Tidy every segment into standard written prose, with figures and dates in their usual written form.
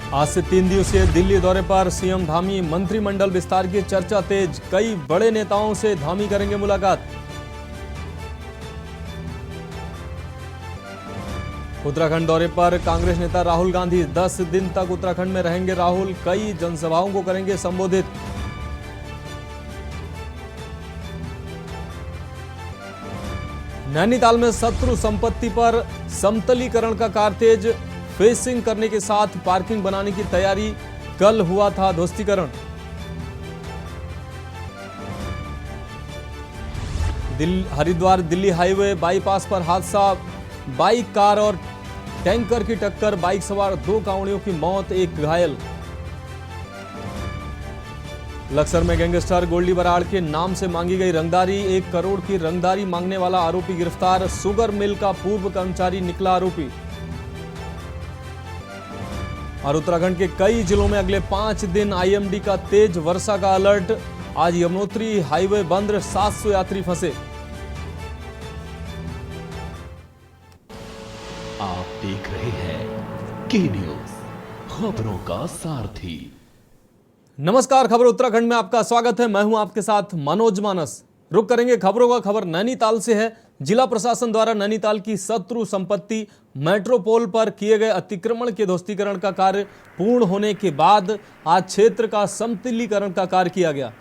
आज से 3 दिवसीय दिल्ली दौरे पर सीएम धामी। मंत्रिमंडल विस्तार की चर्चा तेज। कई बड़े नेताओं से धामी करेंगे मुलाकात। उत्तराखंड दौरे पर कांग्रेस नेता राहुल गांधी। 10 दिन तक उत्तराखंड में रहेंगे राहुल। कई जनसभाओं को करेंगे संबोधित। नैनीताल में शत्रु संपत्ति पर समतलीकरण का कार्य तेज। फेसिंग करने के साथ पार्किंग बनाने की तैयारी। कल हुआ था ध्वस्तीकरण। हरिद्वार दिल्ली हाईवे बाईपास पर हादसा। बाइक, कार और टैंकर की टक्कर। बाइक सवार 2 कांवड़ियों की मौत, 1 घायल। लक्सर में गैंगस्टर गोल्डी बराड़ के नाम से मांगी गई रंगदारी। 1 करोड़ की रंगदारी मांगने वाला आरोपी गिरफ्तार। शुगर मिल का पूर्व कर्मचारी निकला आरोपी। और उत्तराखंड के कई जिलों में अगले 5 दिन आईएमडी का तेज वर्षा का अलर्ट। आज यमुनोत्री हाईवे बंद। 700 यात्री फंसे। आप देख रहे हैं के न्यूज, खबरों का सारथी। नमस्कार, खबर उत्तराखंड में आपका स्वागत है। मैं हूं आपके साथ मनोज मानस। रुक करेंगे खबरों का। खबर नैनीताल से है। जिला प्रशासन द्वारा नैनीताल की शत्रु संपत्ति मेट्रोपोल पर किए गए अतिक्रमण के ध्वस्तीकरण का कार्य पूर्ण होने के बाद आज क्षेत्र का समतलीकरण का कार्य किया गया।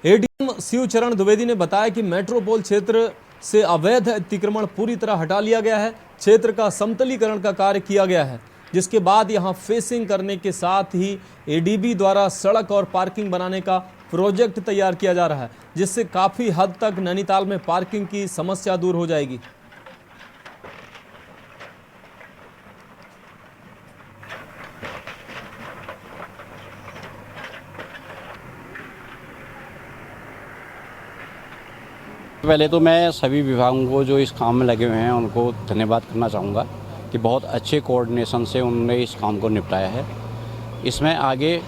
एडीएम शिवचरण द्विवेदी ने बताया कि मेट्रोपोल क्षेत्र से अवैध अतिक्रमण पूरी तरह हटा लिया गया है। क्षेत्र का समतलीकरण का कार्य किया गया है, जिसके बाद यहां फेसिंग करने के साथ ही एडीबी द्वारा सड़क और पार्किंग बनाने का प्रोजेक्ट तैयार किया जा रहा है, जिससे काफी हद तक नैनीताल में पार्किंग की समस्या दूर हो जाएगी। पहले तो मैं सभी विभागों को जो इस काम में लगे हुए हैं उनको धन्यवाद करना चाहूँगा कि बहुत अच्छे कोऑर्डिनेशन से उन्होंने इस काम को निपटाया है। इसमें आगे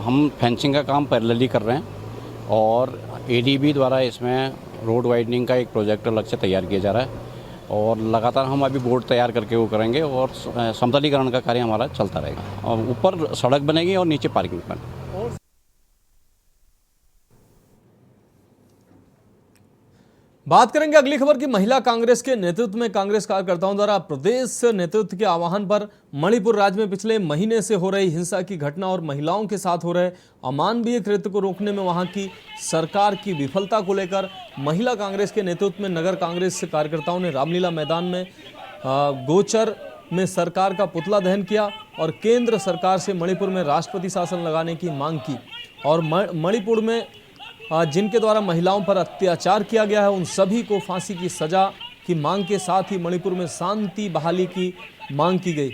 हम फेंसिंग का काम पैरेलली कर रहे हैं और एडीबी द्वारा इसमें रोड वाइडनिंग का एक प्रोजेक्ट अलग से तैयार किया जा रहा है और लगातार हम अभी बोर्ड तैयार करके वो करेंगे और समतलीकरण का कार्य हमारा चलता रहेगा। और ऊपर सड़क बनेगी और नीचे पार्किंग बनेगी। बात करेंगे अगली खबर की। महिला कांग्रेस के नेतृत्व में कांग्रेस कार्यकर्ताओं द्वारा प्रदेश नेतृत्व के आह्वान पर मणिपुर राज्य में पिछले महीने से हो रही हिंसा की घटना और महिलाओं के साथ हो रहे अमानवीय कृत्य को रोकने में वहां की सरकार की विफलता को लेकर महिला कांग्रेस के नेतृत्व में नगर कांग्रेस कार्यकर्ताओं ने रामलीला मैदान में गोचर में सरकार का पुतला दहन किया और केंद्र सरकार से मणिपुर में राष्ट्रपति शासन लगाने की मांग की। और मणिपुर में जिनके द्वारा महिलाओं पर अत्याचार किया गया है उन सभी को फांसी की सजा की मांग के साथ ही मणिपुर में शांति बहाली की मांग की गई।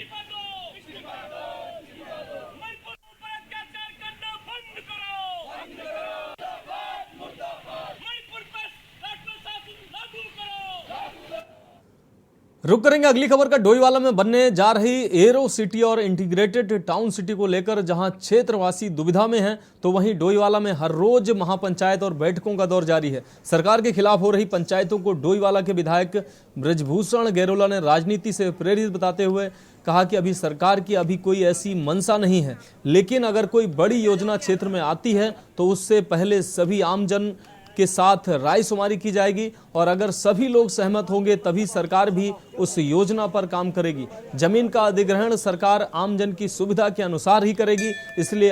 रुक करेंगे अगली खबर का। डोईवाला में बनने जा रही एरो सिटी और इंटीग्रेटेड टाउन सिटी को लेकर जहां क्षेत्रवासी दुविधा में हैं, तो वहीं डोईवाला में हर रोज महापंचायत और बैठकों का दौर जारी है। सरकार के खिलाफ हो रही पंचायतों को डोईवाला के विधायक ब्रजभूषण गैरोला ने राजनीति से प्रेरित बताते हुए कहा कि अभी सरकार की अभी कोई ऐसी मंशा नहीं है, लेकिन अगर कोई बड़ी योजना क्षेत्र में आती है तो उससे पहले सभी आमजन के साथ रायशुमारी की जाएगी और अगर सभी लोग सहमत होंगे तभी सरकार भी उस योजना पर काम करेगी। जमीन का अधिग्रहण सरकार आमजन की सुविधा के अनुसार ही करेगी, इसलिए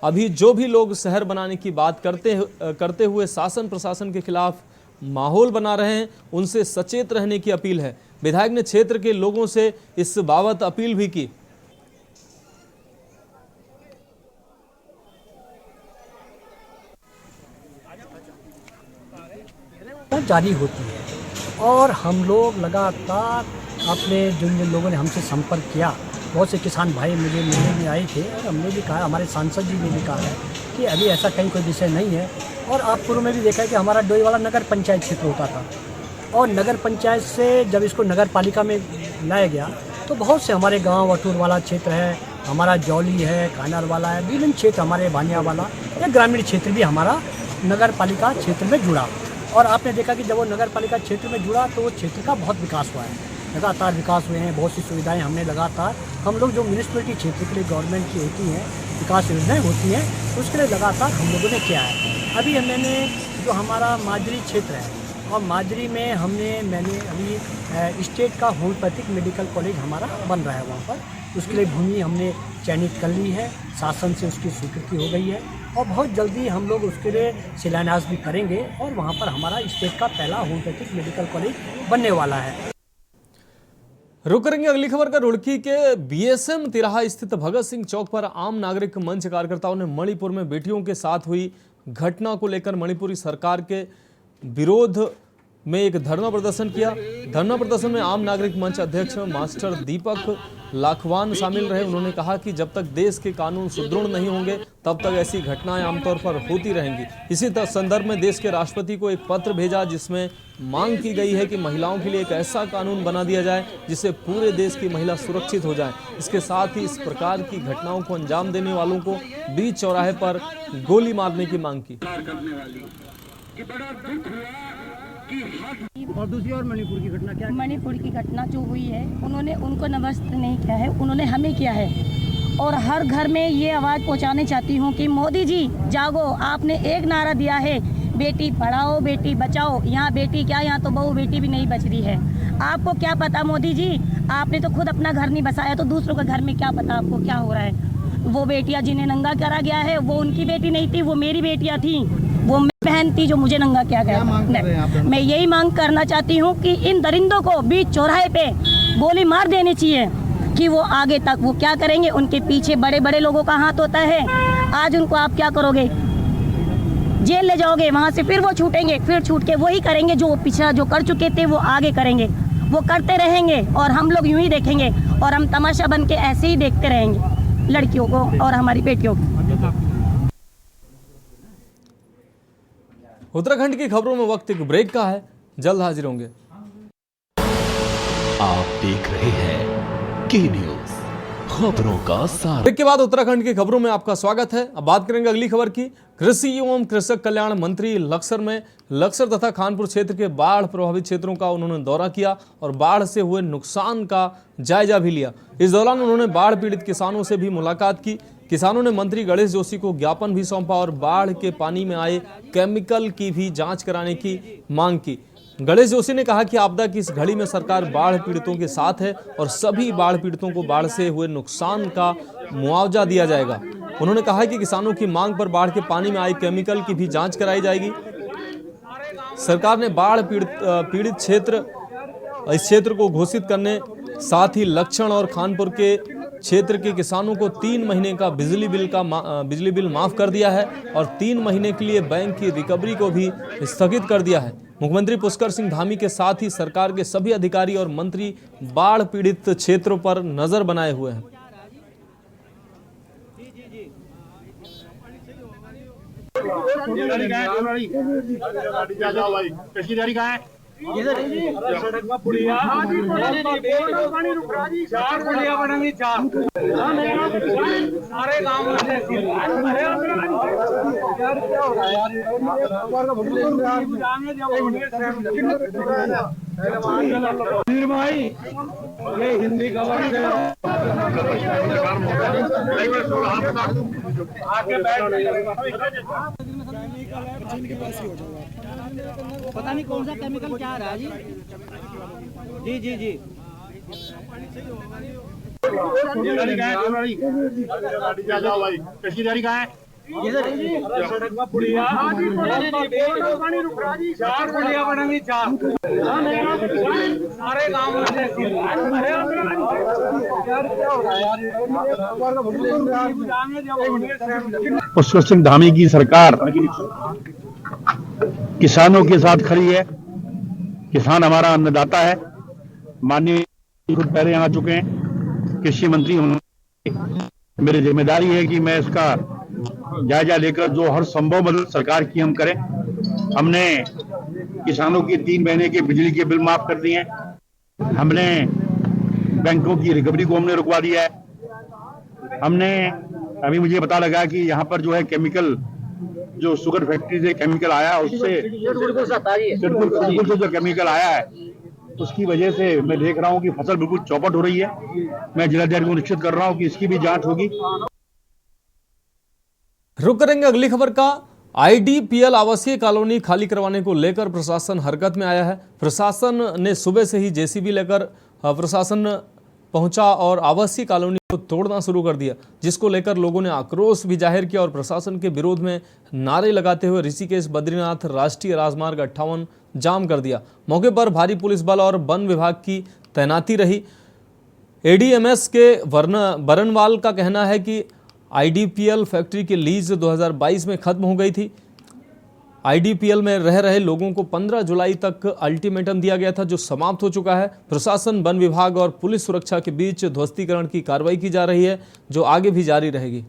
अभी जो भी लोग शहर बनाने की बात करते हुए शासन प्रशासन के खिलाफ माहौल बना रहे हैं उनसे सचेत रहने की अपील है। विधायक ने क्षेत्र के लोगों से इस बाबत अपील भी की। जारी होती है और हम लोग लगातार अपने जिन लोगों ने हमसे संपर्क किया, बहुत से किसान भाई मुझे मिलने में आए थे और हमने भी कहा, हमारे सांसद जी ने भी कहा है कि अभी ऐसा कहीं कोई विषय नहीं है। और आप पूर्व में भी देखा है कि हमारा डोईवाला नगर पंचायत क्षेत्र होता था और नगर पंचायत से जब इसको नगर पालिका में लाया गया तो बहुत से हमारे गाँव वटूर वाला क्षेत्र है, हमारा जौली है, कानार वाला है, विभिन्न क्षेत्र हमारे भानिया वाला या ग्रामीण क्षेत्र भी हमारा नगर पालिका क्षेत्र में जुड़ा। और आपने देखा कि जब वो नगर पालिका क्षेत्र में जुड़ा तो वो क्षेत्र का बहुत विकास हुआ है। लगातार विकास हुए हैं, बहुत सी सुविधाएं हमने लगातार, हम लोग जो म्यूनिसिपैलिटी क्षेत्र के लिए गवर्नमेंट की होती हैं विकास योजनाएं होती हैं उसके लिए लगातार हम लोगों ने किया है। अभी मैंने जो हमारा माजरी क्षेत्र है और माजरी में मैंने अभी स्टेट का होम्योपैथिक मेडिकल कॉलेज हमारा बन रहा है, वहाँ पर उसके लिए भूमि हमने चयनित कर ली है, शासन से उसकी स्वीकृति हो गई है और बहुत जल्दी हम लोग उसके लिए शिलान्यास भी करेंगे और वहाँ पर हमारा स्टेट का पहला होम्योपैथिक मेडिकल कॉलेज बनने वाला है। रुक करेंगे अगली खबर का। रुड़की के बीएसएम तिराहा स्थित भगत सिंह चौक पर आम नागरिक मंच कार्यकर्ताओं ने मणिपुर में बेटियों के साथ हुई घटना को लेकर मणिपुरी सरकार के विरोध में एक धरना प्रदर्शन किया। धरना प्रदर्शन में आम नागरिक मंच अध्यक्ष मास्टर दीपक लाखवान शामिल रहे। उन्होंने कहा कि जब तक देश के कानून सुदृढ़ नहीं होंगे तब तक ऐसी घटनाएं आमतौर पर होती रहेंगी। इसी संदर्भ में देश के राष्ट्रपति को एक पत्र भेजा जिसमें मांग की गई है कि महिलाओं के लिए एक ऐसा कानून बना दिया जाए जिससे पूरे देश की महिला सुरक्षित हो जाए। इसके साथ ही इस प्रकार की घटनाओं को अंजाम देने वालों को बीच चौराहे पर गोली मारने की मांग की। और दूसरी और मणिपुर की घटना क्या? मणिपुर की घटना जो हुई है उन्होंने उनको नमस्ते नहीं किया है, उन्होंने हमें किया है। और हर घर में ये आवाज़ पहुंचाने चाहती हूं कि मोदी जी जागो, आपने एक नारा दिया है बेटी पढ़ाओ बेटी बचाओ, यहाँ बेटी क्या यहाँ तो बहू बेटी भी नहीं बच रही है। आपको क्या पता मोदी जी, आपने तो खुद अपना घर नहीं बसाया तो दूसरों के घर में क्या पता आपको क्या हो रहा है। वो बेटियाँ जिन्हें नंगा करा गया है वो उनकी बेटी नहीं थी, वो मेरी बेटियाँ थी, वो बहन थी जो मुझे नंगा किया गया। मैं यही मांग करना चाहती हूँ कि इन दरिंदों को बीच चौराहे पे गोली मार देनी चाहिए कि वो आगे तक वो क्या करेंगे। उनके पीछे बड़े बड़े लोगों का हाथ होता है। आज उनको आप क्या करोगे, जेल ले जाओगे, वहाँ से फिर वो छूटेंगे, फिर छूट के वही करेंगे जो पिछड़ा जो कर चुके थे वो आगे करेंगे, वो करते रहेंगे और हम लोग यूं ही देखेंगे और हम तमाशा बन के ऐसे ही देखते रहेंगे लड़कियों को और हमारी बेटियों को। उत्तराखंड की खबरों में वक्त एक ब्रेक का है, जल्द हाजिर होंगे। आप देख रहे हैं के न्यूज, खबरों का सार। ब्रेक के बाद उत्तराखंड की खबरों में आपका स्वागत है। अब बात करेंगे अगली खबर की। कृषि एवं कृषक कल्याण मंत्री लक्सर तथा खानपुर क्षेत्र के बाढ़ प्रभावित क्षेत्रों का उन्होंने दौरा किया और बाढ़ से हुए नुकसान का जायजा भी लिया। इस दौरान उन्होंने बाढ़ पीड़ित किसानों से भी मुलाकात की। किसानों ने मंत्री गणेश जोशी को ज्ञापन भी सौंपा और बाढ़ के पानी में आए केमिकल की भी जांच कराने की मांग की। गणेश जोशी ने कहा कि आपदा की इस घड़ी में सरकार बाढ़ पीड़ितों के साथ है और सभी बाढ़ पीड़ितों को बाढ़ से हुए नुकसान का मुआवजा दिया जाएगा। उन्होंने कहा कि किसानों की मांग पर बाढ़ के पानी में आए केमिकल की भी जांच कराई जाएगी। सरकार ने बाढ़ पीड़ित इस क्षेत्र को घोषित करने साथ ही लक्षण और खानपुर के क्षेत्र के किसानों को 3 महीने का बिजली बिल माफ कर दिया है और 3 महीने के लिए बैंक की रिकवरी को भी स्थगित कर दिया है। मुख्यमंत्री पुष्कर सिंह धामी के साथ ही सरकार के सभी अधिकारी और मंत्री बाढ़ पीड़ित क्षेत्रों पर नजर बनाए हुए हैं। ये हिंदी खबर पता नहीं कौन सा केमिकल क्या आ रहा है जी जी जी कशी कहाँ है सारे गाँव पुष्कर सिंह धामी की सरकार किसानों के साथ खड़ी है। किसान हमारा अन्नदाता है। माननीय खुद पहले यहाँ आ चुके हैं, कृषि मंत्री उन्होंने, मेरी जिम्मेदारी है कि मैं इसका जायजा लेकर जो हर संभव मदद सरकार की हम करें। हमने किसानों की 3 महीने के बिजली के बिल माफ कर दिए हैं। हमने बैंकों की रिकवरी को हमने रुकवा दिया है। हमने अभी मुझे पता लगा कि यहाँ पर जो है केमिकल, जो शुगर फैक्ट्री से केमिकल आया, उससे बिल्कुल से जो केमिकल आया है उसकी वजह से मैं देख रहा हूं कि फसल बिल्कुल चौपट हो रही है। मैं जिलाधिकारी को निश्चित कर रहा हूं कि इसकी भी जांच होगी। रुक करेंगे अगली खबर का। आईडीपीएल आवासीय कॉलोनी खाली करवाने को लेकर प्रशासन हरकत में आया है। प्रशासन ने सुबह से ही जेसीबी लेकर प्रशासन पहुंचा और आवासीय कॉलोनी को तोड़ना शुरू कर दिया, जिसको लेकर लोगों ने आक्रोश भी जाहिर किया और प्रशासन के विरोध में नारे लगाते हुए ऋषिकेश बद्रीनाथ राष्ट्रीय राजमार्ग 58 जाम कर दिया। मौके पर भारी पुलिस बल और वन विभाग की तैनाती रही। एडीएमएस के बरनवाल का कहना है कि आईडीपीएल फैक्ट्री की लीज 2022 में खत्म हो गई थी। आईडीपीएल में रह रहे लोगों को 15 जुलाई तक अल्टीमेटम दिया गया था, जो समाप्त हो चुका है। प्रशासन, वन विभाग और पुलिस सुरक्षा के बीच ध्वस्तीकरण की कार्रवाई की जा रही है, जो आगे भी जारी रहेगी।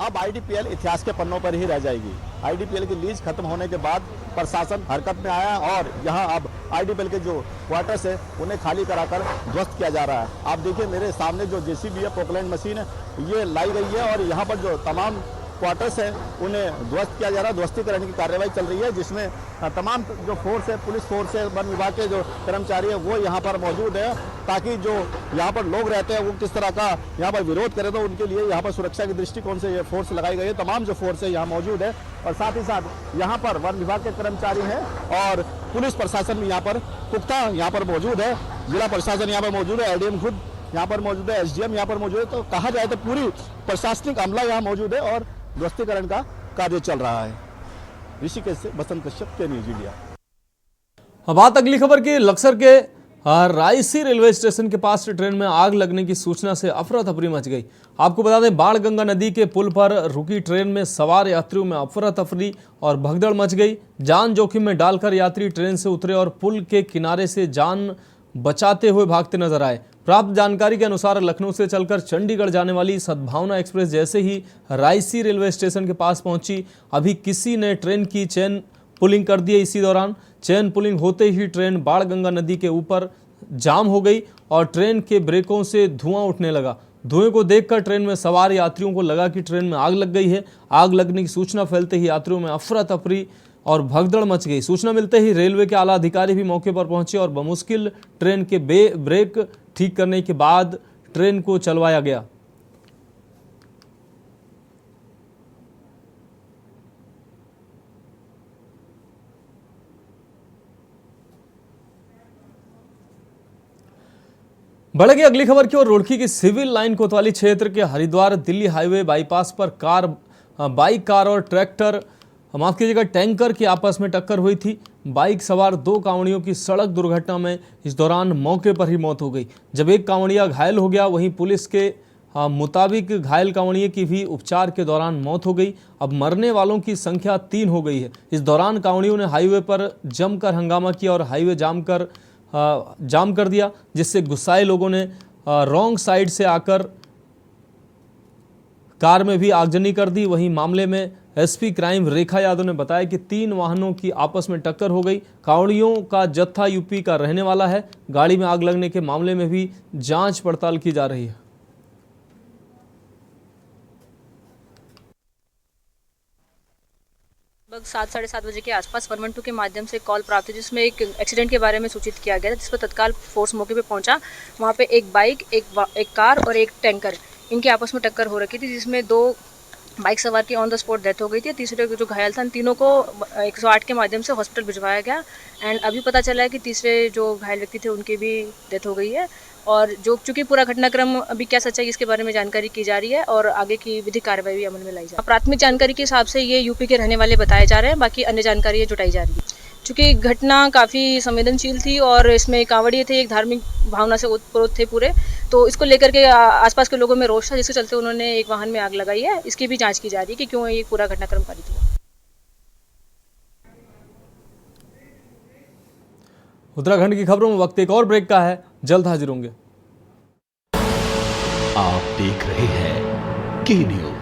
अब आईडीपीएल इतिहास के पन्नों पर ही रह जाएगी। आईडीपीएल की लीज खत्म होने के बाद प्रशासन हरकत में आया और यहां अब आईडीपीएल के जो क्वार्टर्स है उन्हें खाली कराकर ध्वस्त किया जा रहा है। आप देखिए मेरे सामने जो जेसीबी है, पोकलैंड मशीन है, ये लाई गई है और यहाँ पर जो तमाम क्वार्टर्स है उन्हें ध्वस्त किया जा रहा है। ध्वस्तीकरण की कार्रवाई चल रही है, जिसमें तमाम जो फोर्स है, पुलिस फोर्स है, वन विभाग के जो कर्मचारी है वो यहाँ पर मौजूद है, ताकि जो यहाँ पर लोग रहते हैं वो किस तरह का यहाँ पर विरोध करें, तो उनके लिए यहाँ पर सुरक्षा के दृष्टिकोण से ये फोर्स लगाई गई है। तमाम जो फोर्स है यहाँ मौजूद है और साथ ही साथ यहाँ पर वन विभाग के कर्मचारी हैं और पुलिस प्रशासन भी यहाँ पर पुख्ता यहाँ पर मौजूद है। जिला प्रशासन यहाँ पर मौजूद है, एडीएम खुद यहाँ पर मौजूद है, एसडीएम यहाँ पर मौजूद है। तो कहा जाए तो पूरी प्रशासनिक अमला यहाँ मौजूद है और ध्वस्तीकरण का कार्य चल रहा है। ऋषिकेश से बसंत कश्यप के न्यूज इंडिया। अब बात अगली खबर की। लक्सर के रायसी रेलवे स्टेशन के पास ट्रेन में आग लगने की सूचना से अफरा तफरी मच गई। आपको बता दें, बाणगंगा नदी के पुल पर रुकी ट्रेन में सवार यात्रियों में अफरा तफरी और भगदड़ मच गई। जान जोखिम में डालकर यात्री ट्रेन से उतरे और पुल के किनारे से जान बचाते हुए भागते नजर आए। प्राप्त जानकारी के अनुसार लखनऊ से चलकर चंडीगढ़ जाने वाली सद्भावना एक्सप्रेस जैसे ही रायसी रेलवे स्टेशन के पास पहुंची, अभी किसी ने ट्रेन की चेन पुलिंग कर दी। इसी दौरान चेन पुलिंग होते ही ट्रेन बाणगंगा नदी के ऊपर जाम हो गई और ट्रेन के ब्रेकों से धुआं उठने लगा। धुएं को देखकर ट्रेन में सवार यात्रियों को लगा कि ट्रेन में आग लग गई है। आग लगने की सूचना फैलते ही यात्रियों में अफरा तफरी और भगदड़ मच गई। सूचना मिलते ही रेलवे के आला अधिकारी भी मौके पर पहुंचे और बमुश्किल ट्रेन के ब्रेक ठीक करने के बाद ट्रेन को चलवाया गया। बढ़ेगी अगली खबर की ओर। रुड़की की सिविल लाइन कोतवाली क्षेत्र के हरिद्वार दिल्ली हाईवे बाईपास पर बाइक कार और ट्रैक्टर माफ कीजिएगा टैंकर की आपस में टक्कर हुई थी। बाइक सवार 2 कांवड़ियों की सड़क दुर्घटना में इस दौरान मौके पर ही मौत हो गई। जब एक कांवड़िया घायल हो गया, वहीं पुलिस के मुताबिक घायल कांवड़िये की भी उपचार के दौरान मौत हो गई। अब मरने वालों की संख्या 3 हो गई है। इस दौरान कांवड़ियों ने हाईवे पर जमकर हंगामा किया और हाईवे जाम कर दिया, जिससे गुस्साए लोगों ने रॉन्ग साइड से आकर कार में भी आगजनी कर दी। वहीं मामले में एसपी क्राइम रेखा यादव ने बताया कि 3 वाहनों की आपस में टक्कर हो गई। कांवड़ियों का जत्था यूपी का रहने वाला है। गाड़ी में आग लगने के मामले में भी जांच पड़ताल की जा रही है। लगभग 7 साढ़े 7 बजे के आसपास 112 के माध्यम से कॉल प्राप्त हुई, जिसमें एक एक्सीडेंट के बारे में सूचित किया गया था, जिस पर तत्काल फोर्स मौके पे पहुंचा। वहां पे एक बाइक, एक कार और एक टैंकर, इनके आपस में टक्कर हो रखी थी, जिसमें 2 बाइक सवार की ऑन द स्पॉट डेथ हो गई थी। तीसरे जो घायल था, तीनों को 108 के माध्यम से हॉस्पिटल भिजवाया गया। एंड अभी पता चला है कि तीसरे जो घायल व्यक्ति थे उनकी भी डेथ हो गई है। और चूंकि पूरा घटनाक्रम अभी क्या सच्चाई इसके बारे में जानकारी की जा रही है और आगे की विधिक कार्रवाई भी अमल में लाई जा रही है। प्राथमिक जानकारी के हिसाब से ये यूपी के रहने वाले बताए जा रहे हैं, बाकी अन्य जानकारी जुटाई जा रही है। चूँकि घटना काफ़ी संवेदनशील थी और इसमें कांवड़िए थे, एक धार्मिक भावना से ओतप्रोत थे पूरे, तो इसको लेकर के आसपास के लोगों में रोष था, जिसके चलते उन्होंने एक वाहन में आग लगाई है। इसकी भी जांच की जा रही है कि क्यों ये पूरा घटनाक्रम पारित हुआ। उत्तराखंड की खबरों में वक्त एक और ब्रेक का है, जल्द हाजिर होंगे। आप देख रहे हैं के न्यूज।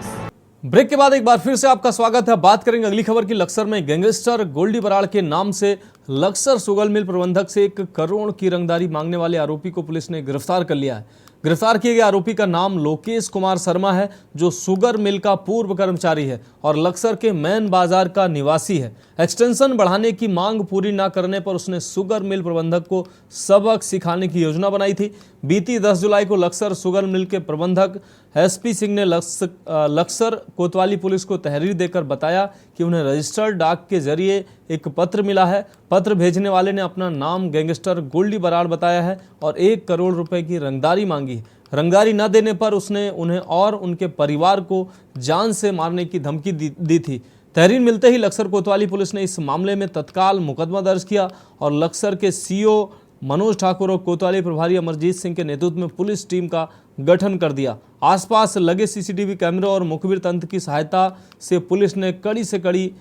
ब्रेक के बाद एक बार फिर से आपका स्वागत है। बात करेंगे अगली खबर की। लक्सर में गैंगस्टर गोल्डी बराड़ के नाम से लक्सर शुगर मिल प्रबंधक से 1 करोड़ की रंगदारी मांगने वाले आरोपी को पुलिस ने गिरफ्तार कर लिया है। गिरफ्तार किए गए आरोपी का नाम लोकेश कुमार शर्मा है, जो शुगर मिल का पूर्व कर्मचारी है और लक्सर के मैन बाजार का निवासी है। एक्सटेंशन बढ़ाने की मांग पूरी न करने पर उसने शुगर मिल प्रबंधक को सबक सिखाने की योजना बनाई थी। बीती 10 जुलाई को लक्सर शुगर मिल के प्रबंधक एसपी सिंह ने लक्सर कोतवाली पुलिस को तहरीर देकर बताया कि उन्हें रजिस्टर्ड डाक के जरिए एक पत्र मिला है। पत्र भेजने वाले ने अपना नाम गैंगस्टर गोल्डी बराड़ बताया है और 1 करोड़ रुपए की रंगदारी मांगी है। रंगदारी न देने पर उसने उन्हें और उनके परिवार को जान से मारने की धमकी दी थी। तहरीर मिलते ही लक्सर कोतवाली पुलिस ने इस मामले में तत्काल मुकदमा दर्ज किया और लक्सर के सीओ मनोज ठाकुर और कोतवाली प्रभारी अमरजीत सिंह के नेतृत्व में पुलिस टीम का गठन कर दिया। आसपास लगे सीसीटीवी कैमरों और मुखबिर तंत्र की सहायता से पुलिस ने कड़ी से कड़ी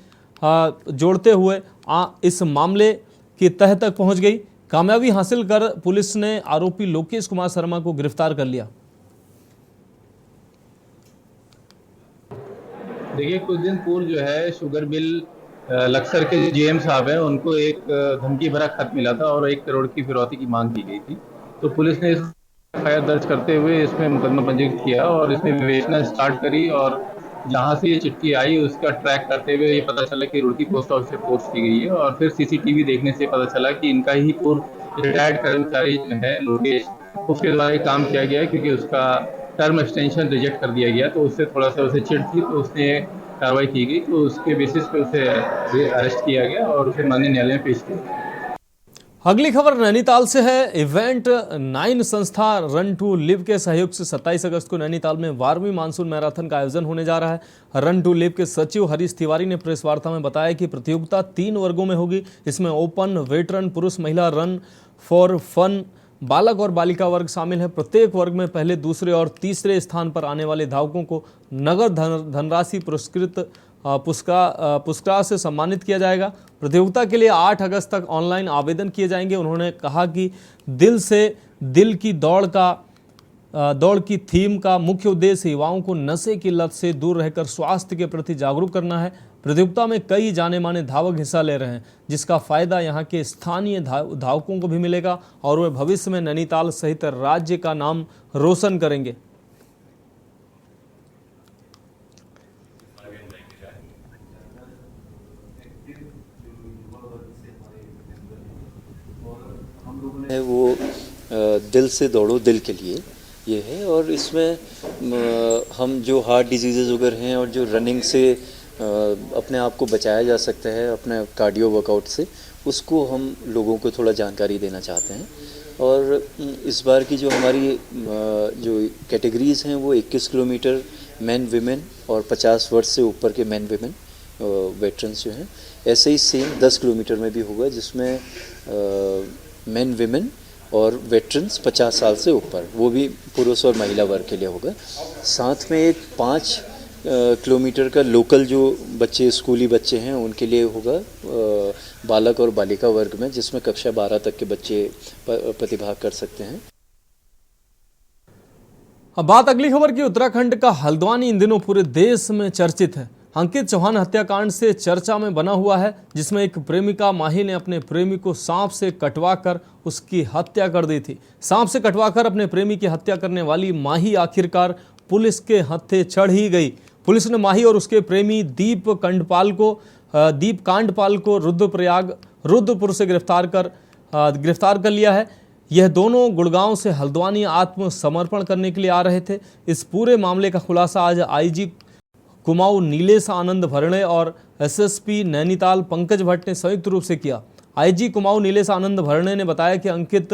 जोड़ते हुए इस मामले की तह तक पहुंच गई। कामयाबी हासिल कर पुलिस ने आरोपी लोकेश कुमार शर्मा को गिरफ्तार कर लिया। देखिए, कुछ दिन पूर्व जो है शुगर मिल लक्सर के जीएम साहब हैं, उनको एक धमकी भरा खत मिला था और 1 करोड़ की फिरौती की मांग की गई थी। तो पुलिस ने एफआईआर दर्ज करते हुए इसमें मुकदमा पंजीकृत किया और इसमें विवेचना स्टार्ट करी और जहां से ये चिट्ठी आई उसका ट्रैक करते हुए ये पता चला कि रुड़की पोस्ट ऑफिस से पोस्ट की गई है और फिर सीसीटीवी देखने से पता चला कि इनका ही पूर्व रिटायर्ड कर्मचारी है लोकेश, उसके द्वारा काम किया गया क्योंकि उसका टर्म एक्सटेंशन रिजेक्ट कर दिया गया। तो उससे थोड़ा सा उसे चिढ़ थी, तो उसने कार्रवाई की गई। तो उसके बेसिस पे उसे अरेस्ट किया गया और उसे माननीय न्यायालय में पेश किया। अगली खबर नैनीताल से है। इवेंट 9 संस्था रन टू लिव के सहयोग से 27 अगस्त को नैनीताल में 12वीं मानसून मैराथन का आयोजन होने जा रहा है। रन टू लिव के सचिव हरीश तिवारी ने प्रेस वार्ता में बताया कि प्रतियोगिता 3 वर्गों में होगी। इसमें ओपन, वेटरन, पुरुष, महिला, रन फॉर फन, बालक और बालिका वर्ग शामिल है। प्रत्येक वर्ग में पहले, दूसरे और तीसरे स्थान पर आने वाले धावकों को नगद धनराशि पुरस्कार से सम्मानित किया जाएगा। प्रतियोगिता के लिए 8 अगस्त तक ऑनलाइन आवेदन किए जाएंगे। उन्होंने कहा कि दिल से दिल की दौड़ की थीम का मुख्य उद्देश्य युवाओं को नशे की लत से दूर रहकर स्वास्थ्य के प्रति जागरूक करना है। प्रतियोगिता में कई जाने माने धावक हिस्सा ले रहे हैं, जिसका फायदा यहाँ के स्थानीय धावकों को भी मिलेगा और वे भविष्य में नैनीताल सहित राज्य का नाम रोशन करेंगे। वो दिल से दौड़ो दिल के लिए ये है और इसमें हम जो हार्ट डिजीज़ेज वगैरह हैं और जो रनिंग से अपने आप को बचाया जा सकता है अपने कार्डियो वर्कआउट से, उसको हम लोगों को थोड़ा जानकारी देना चाहते हैं। और इस बार की जो हमारी जो कैटेगरीज़ हैं वो 21 किलोमीटर मैन विमेन और 50 वर्ष से ऊपर के मैन विमेन वेटरन्स जो हैं, ऐसे ही सेम 10 किलोमीटर में भी होगा जिसमें मैन विमेन और वेटरन्स 50 साल से ऊपर, वो भी पुरुष और महिला वर्ग के लिए होगा। साथ में एक 5 किलोमीटर का लोकल जो बच्चे स्कूली बच्चे हैं उनके लिए होगा बालक और बालिका वर्ग में, जिसमें कक्षा 12 तक के बच्चे प्रतिभाग कर सकते हैं। अब बात अगली खबर की। उत्तराखंड का हल्द्वानी इन दिनों पूरे देश में चर्चित है। अंकित चौहान हत्याकांड से चर्चा में बना हुआ है, जिसमें एक प्रेमिका माही ने अपने प्रेमी को सांप से कटवाकर उसकी हत्या कर दी थी। सांप से कटवाकर अपने प्रेमी की हत्या करने वाली माही आखिरकार पुलिस के हत्थे चढ़ ही गई। पुलिस ने माही और उसके प्रेमी दीप कांडपाल को रुद्रपुर से गिरफ्तार कर लिया है। यह दोनों गुड़गांव से हल्द्वानी आत्मसमर्पण करने के लिए आ रहे थे। इस पूरे मामले का खुलासा आज आईजी कुमाऊं नीलेश आनंद भरणे और एसएसपी नैनीताल पंकज भट्ट ने संयुक्त रूप से किया। आईजी कुमाऊं नीलेश आनंद भरणे ने बताया कि अंकित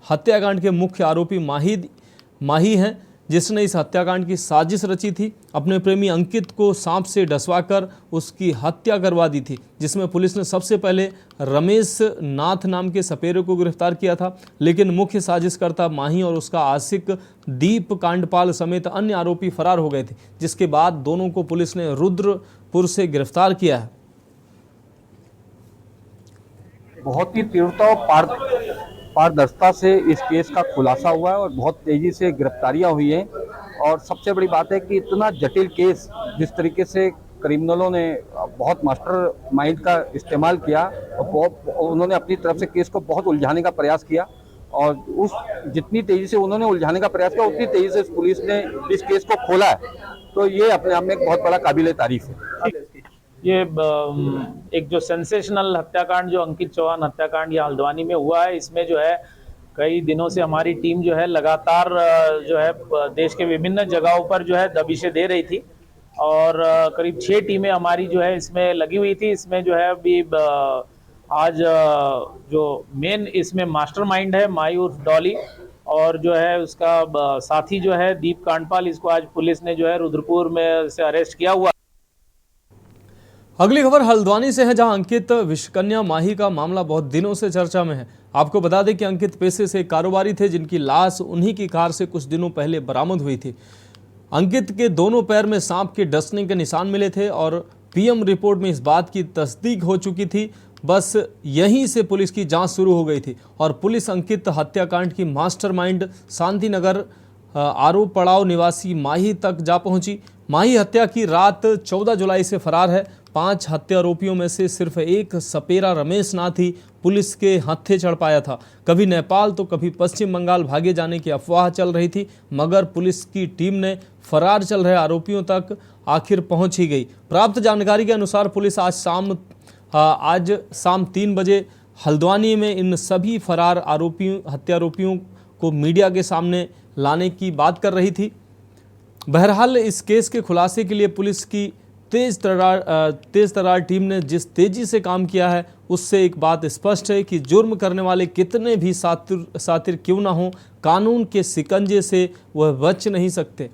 हत्याकांड के मुख्य आरोपी माही हैं, जिसने इस हत्याकांड की साजिश रची थी। अपने प्रेमी अंकित को सांप से डसवाकर उसकी हत्या करवा दी थी, जिसमें पुलिस ने सबसे पहले रमेश नाथ नाम के सपेरे को गिरफ्तार किया था। लेकिन मुख्य साजिशकर्ता माही और उसका आशिक दीप कांडपाल समेत अन्य आरोपी फरार हो गए थे, जिसके बाद दोनों को पुलिस ने रुद्रपुर से गिरफ्तार किया है। बहुत ही तीव्रता और पारदर्शिता से इस केस का खुलासा हुआ है और बहुत तेजी से गिरफ्तारियां हुई हैं। और सबसे बड़ी बात है कि इतना जटिल केस जिस तरीके से क्रिमिनलों ने बहुत मास्टर माइंड का इस्तेमाल किया और उन्होंने अपनी तरफ से केस को बहुत उलझाने का प्रयास किया और उस जितनी तेज़ी से उन्होंने उलझाने का प्रयास किया उतनी तेज़ी से पुलिस ने इस केस को खोला है। तो ये अपने आप में एक बहुत बड़ा काबिले तारीफ है। ये एक जो सेंसेशनल हत्याकांड जो अंकित चौहान हत्याकांड या हल्द्वानी में हुआ है, इसमें जो है कई दिनों से हमारी टीम जो है लगातार जो है देश के विभिन्न जगहों पर जो है दबिशें दे रही थी और करीब 6 टीमें हमारी जो है इसमें लगी हुई थी। इसमें जो है अभी आज जो मेन इसमें मास्टरमाइंड है माई उर्फ डॉली और जो है उसका साथी जो है दीप कांडपाल, इसको आज पुलिस ने जो है रुद्रपुर में से अरेस्ट किया हुआ। अगली खबर हल्द्वानी से है, जहां अंकित विश्वकन्या माही का मामला बहुत दिनों से चर्चा में है। आपको बता दें कि अंकित पेशे से कारोबारी थे, जिनकी लाश उन्हीं की कार से कुछ दिनों पहले बरामद हुई थी। अंकित के दोनों पैर में सांप के डसने के निशान मिले थे और पीएम रिपोर्ट में इस बात की तस्दीक हो चुकी थी। बस यहीं से पुलिस की जांच शुरू हो गई थी और पुलिस अंकित हत्याकांड की मास्टरमाइंड शांतिनगर आरोप पड़ाव निवासी माही तक जा पहुंची। माही हत्या की रात 14 जुलाई से फरार है। 5 हत्या आरोपियों में से सिर्फ एक सपेरा रमेश नाथ ही पुलिस के हत्थे चढ़ पाया था। कभी नेपाल तो कभी पश्चिम बंगाल भागे जाने की अफवाह चल रही थी, मगर पुलिस की टीम ने फरार चल रहे आरोपियों तक आखिर पहुंच ही गई। प्राप्त जानकारी के अनुसार पुलिस आज शाम 3 बजे हल्द्वानी में इन सभी फरार हत्यारोपियों को मीडिया के सामने लाने की बात कर रही थी। बहरहाल इस केस के खुलासे के लिए पुलिस की तेज तरार टीम ने जिस तेजी से काम किया है, उससे एक बात स्पष्ट है कि जुर्म करने वाले कितने भी सातिर क्यों ना हो, कानून के शिकंजे से वह बच नहीं सकते।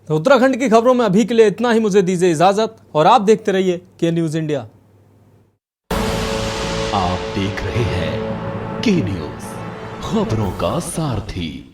तो उत्तराखंड की खबरों में अभी के लिए इतना ही। मुझे दीजिए इजाजत और आप देखते रहिए के न्यूज इंडिया। आप देख रहे हैं के न्यूज, खबरों का सारथी।